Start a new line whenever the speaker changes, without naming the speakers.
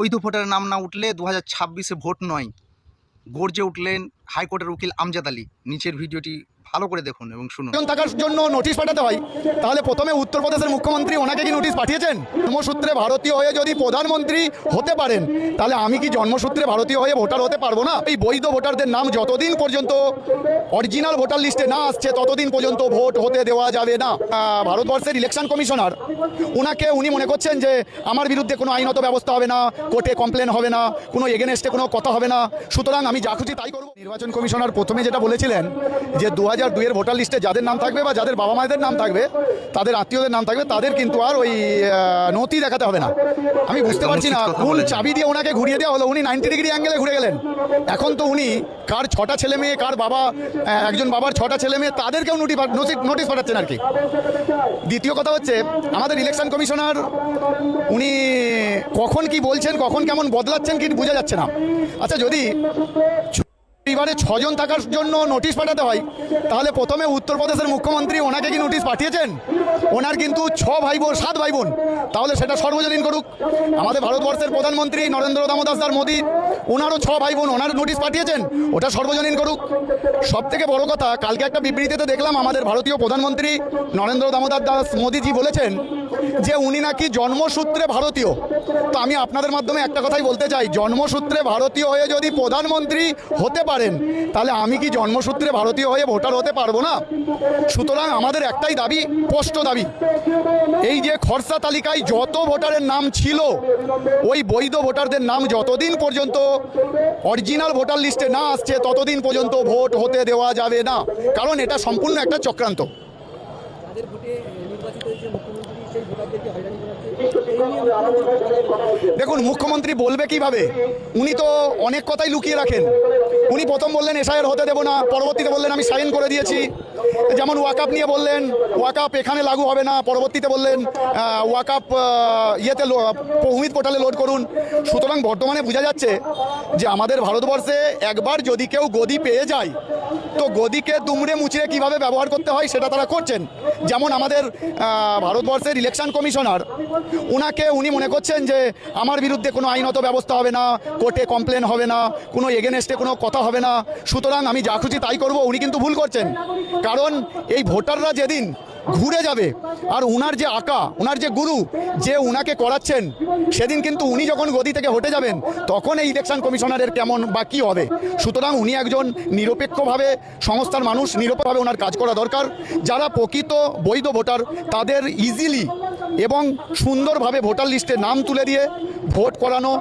বৈধ ভোটারের নাম না উঠলে 2026-এ ভোট নয়, গর্জে উঠলেন হাইকোর্টের উকিল আমজাদ আলী। নিচের ভিডিওটি ভালো করে দেখুন এবং শুনুন।
থাকার জন্য নোটিশ পাঠাতে হয়, তাহলে প্রথমে উত্তরপ্রদেশের মুখ্যমন্ত্রী ওনাকে কি নোটিশ পাঠিয়েছেন? জন্মসূত্রে ভারতীয় হয়ে যদি প্রধানমন্ত্রী হতে পারেন, তাহলে আমি কি জন্মসূত্রে ভারতীয় হয়ে ভোটার হতে পারবো না? এই বৈধ ভোটারদের নাম যতদিন পর্যন্ত অরিজিনাল ভোটার লিস্টে না আসছে ততদিন পর্যন্ত ভোট হতে দেওয়া যাবে না। ভারতবর্ষের ইলেকশন কমিশনার উনি মনে করছেন যে আমার বিরুদ্ধে কোনো আইনত ব্যবস্থা হবে না, কোর্টে কমপ্লেন হবে না, কোনো এগেনস্টে কোনো কথা হবে না, সুতরাং আমি যা খুশি তাই করব। নির্বাচন কমিশনার প্রথমে যেটা বলেছিলেন যে 2002-এর ভোটার লিস্টে যাদের নাম থাকবে বা যাদের বাবা মায়েদের নাম থাকবে, তাদের আত্মীয়দের নাম থাকবে, তাদের কিন্তু আর ওই নথি দেখাতে হবে না। আমি বুঝতে পারছি না কোন চাবি দিয়ে ওনাকে ঘুরিয়ে দেওয়া হলো। উনি 90 ডিগ্রি অ্যাঙ্গেলে ঘুরে গেলেন। এখন তো উনি কার 6টা ছেলে মেয়ে, কার বাবা, একজন বাবার 6টা ছেলে মেয়ে, তাদেরকেও নোটিশ পাঠাচ্ছেন আর কি। দ্বিতীয় কথা হচ্ছে আমাদের ইলেকশন কমিশনার উনি কখন কি বলছেন, কখন কেমন বদলাচ্ছেন কি বোঝা যাচ্ছে না। আচ্ছা, যদি পরিবারে 6 জন থাকার জন্য নোটিশ পাঠাতে হয়, তাহলে প্রথমে উত্তরপ্রদেশের মুখ্যমন্ত্রী ওনাকে কি নোটিশ পাঠিয়েছেন? ওনার কিন্তু 7 ভাই বোন, তাহলে সেটা সর্বজনীন করুক। আমাদের ভারতবর্ষের প্রধানমন্ত্রী নরেন্দ্র দামোদর মোদী, ওনারও 6 ভাই বোন, ওনার নোটিশ পাঠিয়েছেন, ওটা সর্বজনীন করুক। সব থেকে বড় কথা, কালকে একটা বিবৃতিতে দেখলাম আমাদের ভারতীয় প্রধানমন্ত্রী নরেন্দ্র দামোদর দাস মোদীজি বলেছেন যে উনি নাকি জন্মসূত্রে ভারতীয়। তো আমি আপনাদের মাধ্যমে একটা কথাই বলতে চাই, জন্মসূত্রে ভারতীয় হয়ে যদি প্রধানমন্ত্রী হতে পারেন, তাহলে আমি কি জন্মসূত্রে ভারতীয় হয়ে ভোটার হতে পারবো না? সুতরাং আমাদের একটাই দাবি, স্পষ্ট দাবি, এই যে খসড়া তালিকায় যত ভোটারের নাম ছিল, ওই বৈধ ভোটারদের নাম যতদিন পর্যন্ত অরিজিনাল ভোটার লিস্টে না আসছে ততদিন পর্যন্ত ভোট হতে দেওয়া যাবে না, কারণ এটা সম্পূর্ণ একটা চক্রান্ত। দেখুন, মুখ্যমন্ত্রী বলবে কিভাবে? উনি তো অনেক কথাই লুকিয়ে রাখেন। উনি প্রথম বললেন এসআইআর হতে দেবো না, পরবর্তীতে বললেন আমি সাইন করে দিয়েছি। যেমন ওয়াকআপ নিয়ে বললেন ওয়াকআপ এখানে লাগু হবে না, পরবর্তীতে বললেন ওয়াকআপ উমিদ পোর্টালে লোড করুন। সুতরাং বর্তমানে বোঝা যাচ্ছে যে আমাদের ভারতবর্ষে একবার যদি কেউ গদি পেয়ে যায়, তো গদিকে দুমড়ে মুচড়ে কীভাবে ব্যবহার করতে হয় সেটা তারা করছেন। যেমন আমাদের ভারতবর্ষের ইলেকশন কমিশনার উনি মনে করছেন যে আমার বিরুদ্ধে কোনো আইনত ব্যবস্থা হবে না, কোর্টে কমপ্লেন হবে না, কোনো এগেনস্টে কোনো কথা হবে না, সুতরাং আমি যা খুশি তাই করব। উনি কিন্তু ভুল করছেন, কারণ এই ভোটাররা যেদিন ঘুরে যাবে আর উনার যে আঁকা, উনার যে গুরু যে উনাকে করাচ্ছেন, সেদিন কিন্তু উনি যখন গদি থেকে হটে যাবেন, তখন এই ইলেকশন কমিশনারের কেমন বা কী হবে। সুতরাং উনি একজন নিরপেক্ষভাবে, সংস্থার মানুষ, নিরপেক্ষভাবে ওনার কাজ করা দরকার। যারা প্রকৃত বৈধ ভোটার তাদের ইজিলি এবং সুন্দরভাবে ভোটার লিস্টে নাম তুলে দিয়ে ভোট করানো